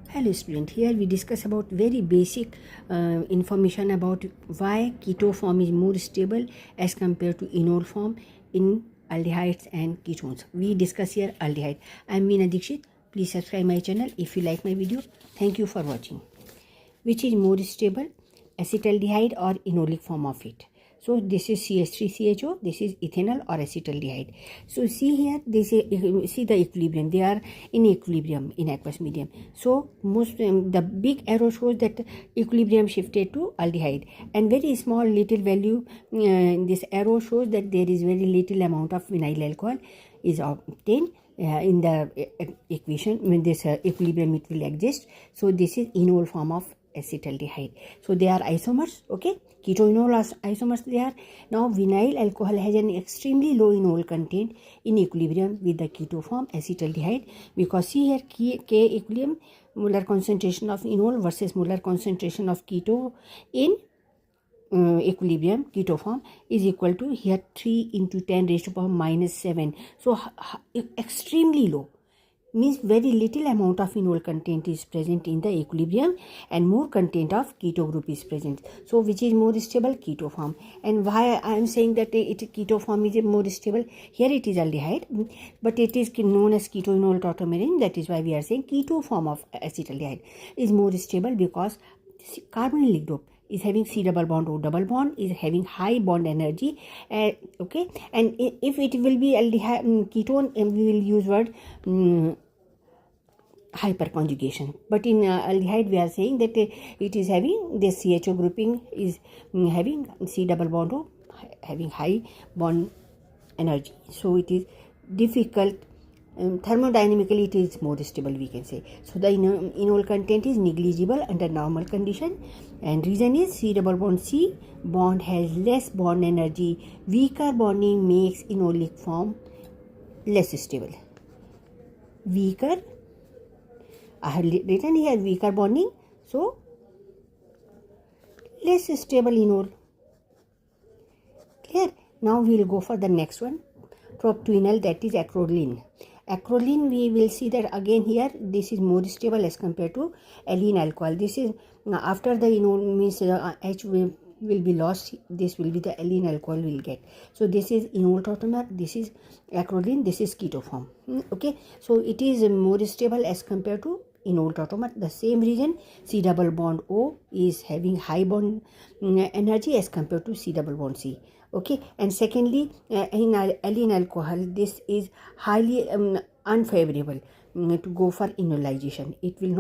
Hello student, here we discuss about very basic information about why keto form is more stable as compared to enol form in aldehydes and ketones. We discuss here aldehyde. I am Veena Dikshit. Please subscribe my channel if you like my video. Thank you for watching. Which is more stable, acetaldehyde or enolic form of it? So this is CH3CHO, this is ethanol or acetaldehyde. So see here, see the equilibrium. They are in equilibrium in aqueous medium. So most the big arrow shows that equilibrium shifted to aldehyde, and very small little value. This arrow shows that there is very little amount of vinyl alcohol is obtained. In the equation, when this equilibrium it will exist. So this is enol form of acetaldehyde. So they are isomers, okay? Keto-enol isomers they are. Now vinyl alcohol has an extremely low enol content in equilibrium with the keto form acetaldehyde, because see here K equilibrium, molar concentration of enol versus molar concentration of keto in equilibrium keto form is equal to here 3 into 10 raised to power minus 7. So extremely low, means very little amount of enol content is present in the equilibrium and more content of keto group is present. So which is more stable? Keto form. And why I am saying that keto form is more stable? Here it is aldehyde, but it is known as keto-enol tautomerane. That is why we are saying keto form of acetaldehyde is more stable, because carbonyl group is having C double bond O double bond, is having high bond energy, okay. And if it will be aldehyde ketone, we will use word hyperconjugation. But in aldehyde we are saying that it is having this CHO grouping is having C double bond O, having high bond energy. So it is difficult. Thermodynamically it is more stable, we can say. So the enol content is negligible under normal condition, and reason is C double bond C bond has less bond energy. Weaker bonding makes enolic form less stable. Weaker, I have written here weaker bonding, so less stable enol. Clear? Now we will go for the next one, propional, that is acrolein. Acrolein, we will see that again here this is more stable as compared to allene alcohol. This is after the enol means H will be lost, this will be the allene alcohol will get. So this is enol tautomer, this is acrolein, this is keto form. Okay, so it is more stable as compared to enol tautomer. The same reason C double bond O is having high bond energy as compared to C double bond C. Okay, and secondly in allene alcohol this is highly unfavorable to go for enolization. It will not